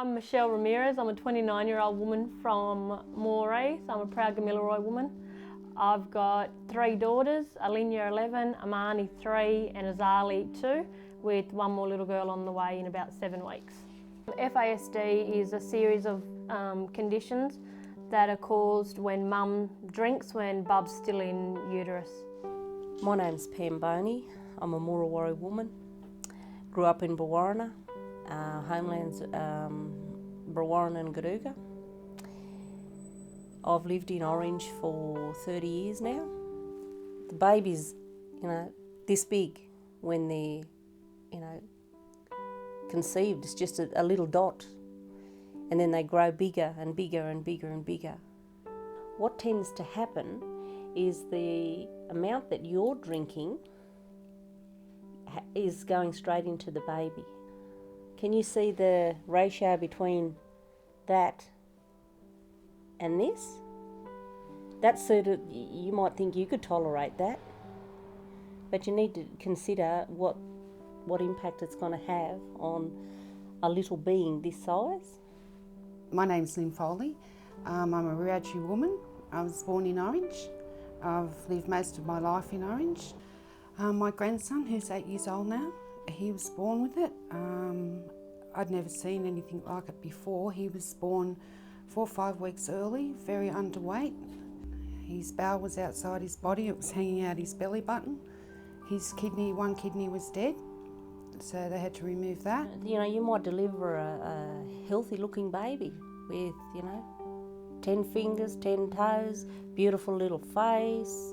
I'm Michelle Ramirez. I'm a 29-year-old woman from Moree. I'm a proud Gamilaroi woman. I've got 3 daughters, Lynne 11, Amani 3 and Azali 2, with one more little girl on the way in about 7 weeks. FASD is a series of conditions that are caused when mum drinks when bub's still in uterus. My name's Pam Boney. I'm a Murrawari woman. Grew up in Brewarrina, homelands Brewarrina and Garuga. I've lived in Orange for 30 years now. The baby's, this big when they're, conceived. It's just a little dot. And then they grow bigger and bigger and bigger and bigger. What tends to happen is the amount that you're drinking is going straight into the baby. Can you see the ratio between that and this? That's sort of, you might think you could tolerate that, but you need to consider what impact it's going to have on a little being this size. My name's Lynne Foley. I'm a Wiradjuri woman. I was born in Orange. I've lived most of my life in Orange. My grandson, who's 8 years old now, he was born with it. I'd never seen anything like it before. He was born 4 or 5 weeks early, very underweight. His bowel was outside his body, it was hanging out his belly button. His one kidney was dead, so they had to remove that. You might deliver a healthy looking baby with, 10 fingers, 10 toes, beautiful little face.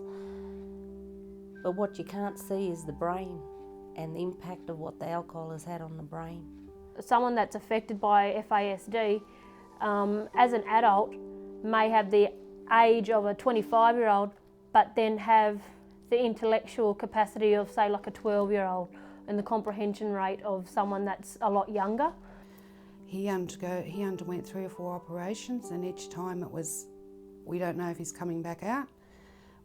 But what you can't see is the brain and the impact of what the alcohol has had on the brain. Someone that's affected by FASD, as an adult, may have the age of a 25-year-old, but then have the intellectual capacity of, say, like a 12-year-old, and the comprehension rate of someone that's a lot younger. He underwent 3 or 4 operations, and each time it was, we don't know if he's coming back out.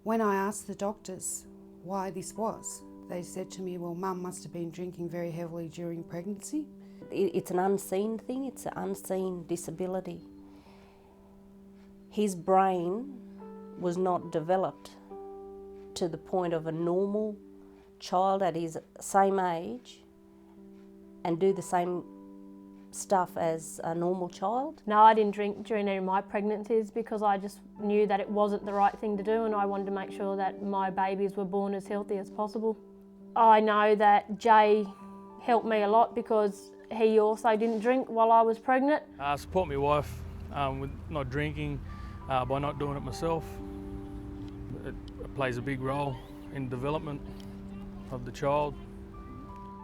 When I asked the doctors why this was, they said to me, well, Mum must have been drinking very heavily during pregnancy. It's an unseen thing, it's an unseen disability. His brain was not developed to the point of a normal child at his same age and do the same stuff as a normal child. No, I didn't drink during any of my pregnancies because I just knew that it wasn't the right thing to do, and I wanted to make sure that my babies were born as healthy as possible. I know that Jay helped me a lot because he also didn't drink while I was pregnant. I support my wife with not drinking by not doing it myself. It plays a big role in development of the child.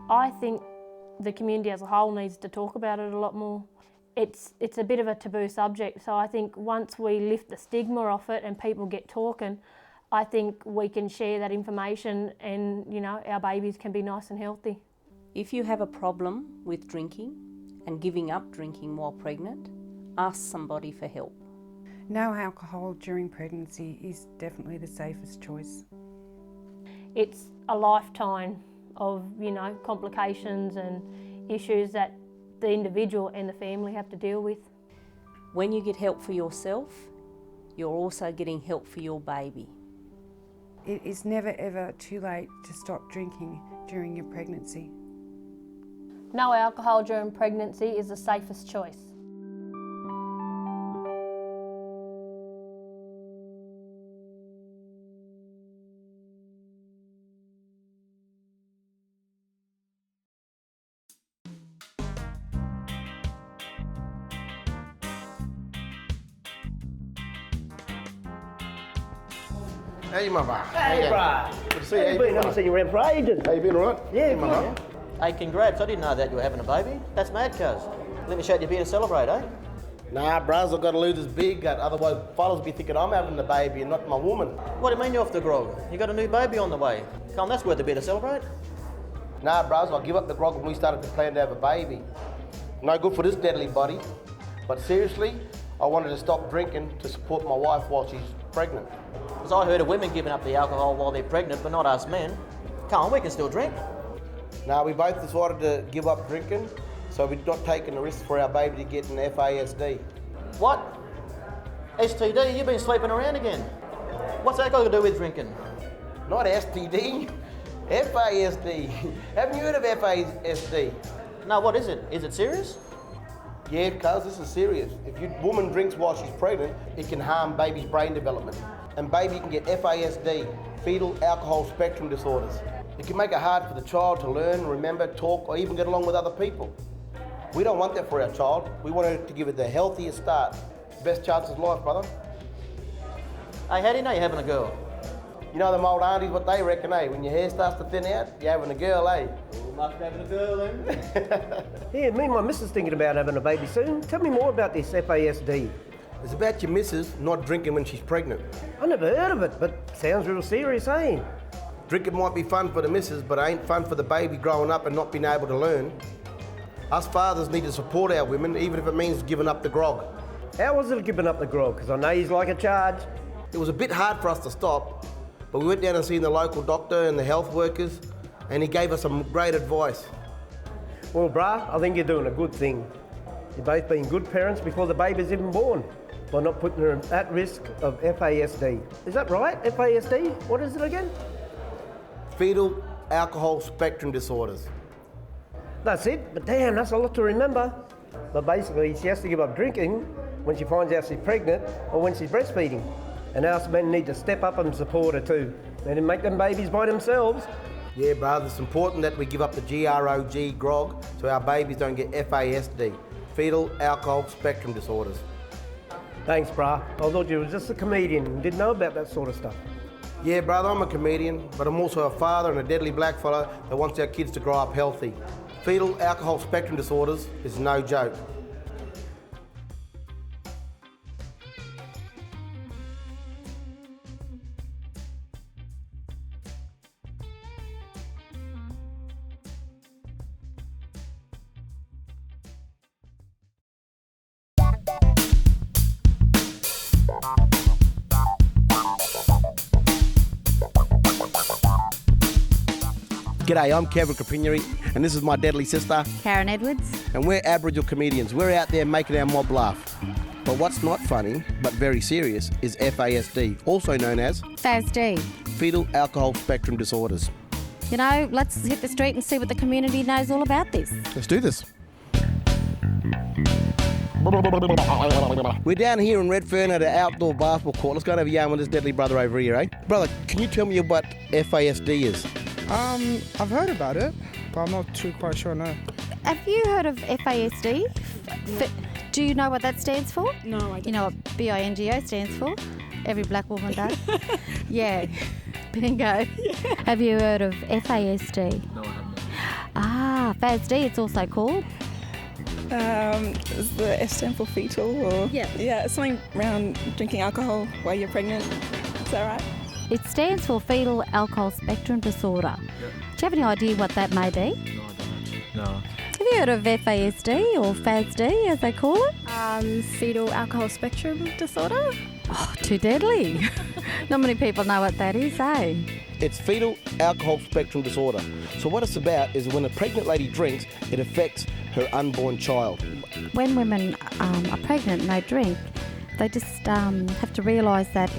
I think the community as a whole needs to talk about it a lot more. It's a bit of a taboo subject, so I think once we lift the stigma off it and people get talking, I think we can share that information and, our babies can be nice and healthy. If you have a problem with drinking and giving up drinking while pregnant, ask somebody for help. No alcohol during pregnancy is definitely the safest choice. It's a lifetime of, complications and issues that the individual and the family have to deal with. When you get help for yourself, you're also getting help for your baby. It is never ever too late to stop drinking during your pregnancy. No alcohol during pregnancy is the safest choice. Hey, mama. Hey, bruh. Good to see you. How you been? I haven't seen you around for ages. How you been, all right? Yeah, hey, good, mama. Hey, congrats. I didn't know that you were having a baby. That's mad, cuz. Let me show you beer to celebrate, eh? Nah, bros, I've got to lose this big gut. Otherwise, fellas will be thinking I'm having the baby and not my woman. What do you mean you're off the grog? You got a new baby on the way. Come, that's worth a beer to celebrate. Nah, bros, I'll give up the grog when we started to plan to have a baby. No good for this deadly body. But seriously, I wanted to stop drinking to support my wife while she's pregnant. Because I heard of women giving up the alcohol while they're pregnant, but not us men. Come on, we can still drink. Now, we both decided to give up drinking so we're not taking the risk for our baby to get an FASD. What? STD? You've been sleeping around again. What's that got to do with drinking? Not STD, FASD. Haven't you heard of FASD? No, what is it? Is it serious? Yeah, cuz this is serious. If your woman drinks while she's pregnant, it can harm baby's brain development. And baby can get FASD, fetal alcohol spectrum disorders. It can make it hard for the child to learn, remember, talk, or even get along with other people. We don't want that for our child. We want her to give it the healthiest start. Best chance of life, brother. Hey, how do you know you're having a girl? You know them old aunties, what they reckon, eh? When your hair starts to thin out, you're having a girl, eh? You must be having a girl then. Yeah, me and my missus thinking about having a baby soon. Tell me more about this FASD. It's about your missus not drinking when she's pregnant. I never heard of it, but sounds real serious, eh? Drinking might be fun for the missus, but it ain't fun for the baby growing up and not being able to learn. Us fathers need to support our women, even if it means giving up the grog. How was it giving up the grog? Because I know he's like a charge. It was a bit hard for us to stop, but we went down and seen the local doctor and the health workers, and he gave us some great advice. Well, brah, I think you're doing a good thing. You've both been good parents before the baby's even born, by not putting her at risk of FASD. Is that right, FASD? What is it again? Fetal alcohol spectrum disorders. That's it, but damn, that's a lot to remember. But basically, she has to give up drinking when she finds out she's pregnant or when she's breastfeeding. And us men need to step up and support her too. They didn't make them babies by themselves. Yeah, brother, it's important that we give up the GROG grog so our babies don't get FASD, fetal alcohol spectrum disorders. Thanks, brah. I thought you were just a comedian and didn't know about that sort of stuff. Yeah, brother, I'm a comedian, but I'm also a father and a deadly blackfellow that wants our kids to grow up healthy. Fetal alcohol spectrum disorders is no joke. G'day, I'm Kevin Capineri, and this is my deadly sister, Karen Edwards. and we're Aboriginal comedians. We're out there making our mob laugh. But what's not funny, but very serious, is FASD, also known as FASD. fetal alcohol spectrum disorders. You know, let's hit the street and see what the community knows all about this. Let's do this. We're down here in Redfern at an outdoor basketball court. Let's go and have a yarn with this deadly brother over here, eh? Brother, can you tell me what FASD is? I've heard about it, but I'm not too quite sure now. Have you heard of FASD? Do you know what that stands for? No, I don't. You know what BINGO stands for? Every black woman does. Yeah, bingo. Yeah. Have you heard of FASD? No, I haven't. Ah, FASD it's also called. Is the F stand for fetal or? Yeah. Yeah, it's something around drinking alcohol while you're pregnant. Is that right? It stands for Fetal Alcohol Spectrum Disorder. Yep. Do you have any idea what that may be? No, I don't. No. Have you heard of FASD or FASD as they call it? Fetal alcohol spectrum disorder. Oh, too deadly. Not many people know what that is, eh? It's fetal alcohol spectrum disorder. So what it's about is when a pregnant lady drinks, it affects her unborn child. When women are pregnant and they drink, they just have to realise that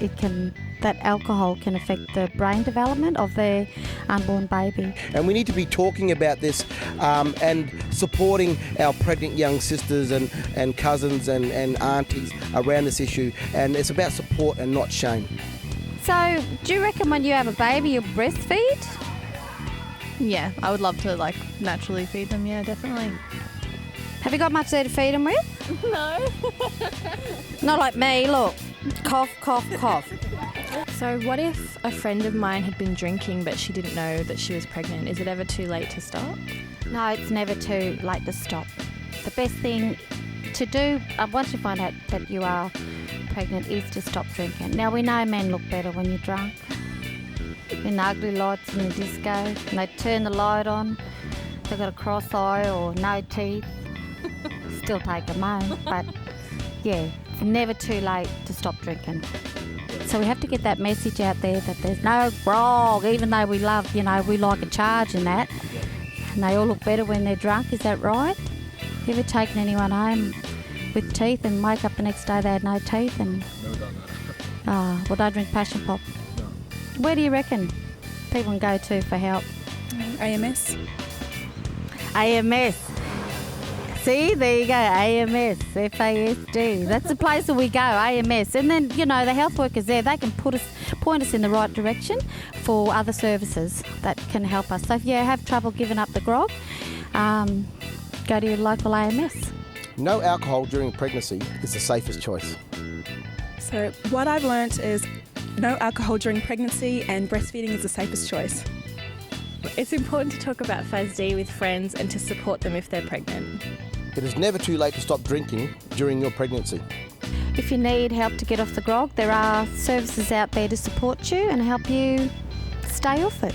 that alcohol can affect the brain development of their unborn baby. And we need to be talking about this and supporting our pregnant young sisters and cousins and aunties around this issue. And it's about support and not shame. So, do you reckon when you have a baby you'll breastfeed? Yeah, I would love to naturally feed them. Yeah, definitely. Have you got much there to feed them with? No. Not like me, look. Cough, cough, cough. So what if a friend of mine had been drinking but she didn't know that she was pregnant? Is it ever too late to stop? No, it's never too late to stop. The best thing to do once you find out that you are pregnant is to stop drinking. Now, we know men look better when you're drunk. In ugly lights in the disco, and they turn the light on, they've got a cross eye or no teeth. Still take them home, but yeah, it's never too late to stop drinking. So we have to get that message out there that there's no grog, even though we love, we like a charge and that. And they all look better when they're drunk, is that right? You ever taken anyone home with teeth and wake up the next day they had no teeth? And Never done that. well, don't drink passion pop. No. Where do you reckon people can go to for help? AMS. AMS. See, there you go, AMS, FASD. That's the place that we go, AMS. And then, you know, the health workers there, they can point us in the right direction for other services that can help us. So if you have trouble giving up the grog, go to your local AMS. No alcohol during pregnancy is the safest choice. So what I've learnt is no alcohol during pregnancy and breastfeeding is the safest choice. It's important to talk about FASD with friends and to support them if they're pregnant. It is never too late to stop drinking during your pregnancy. If you need help to get off the grog, there are services out there to support you and help you stay off it.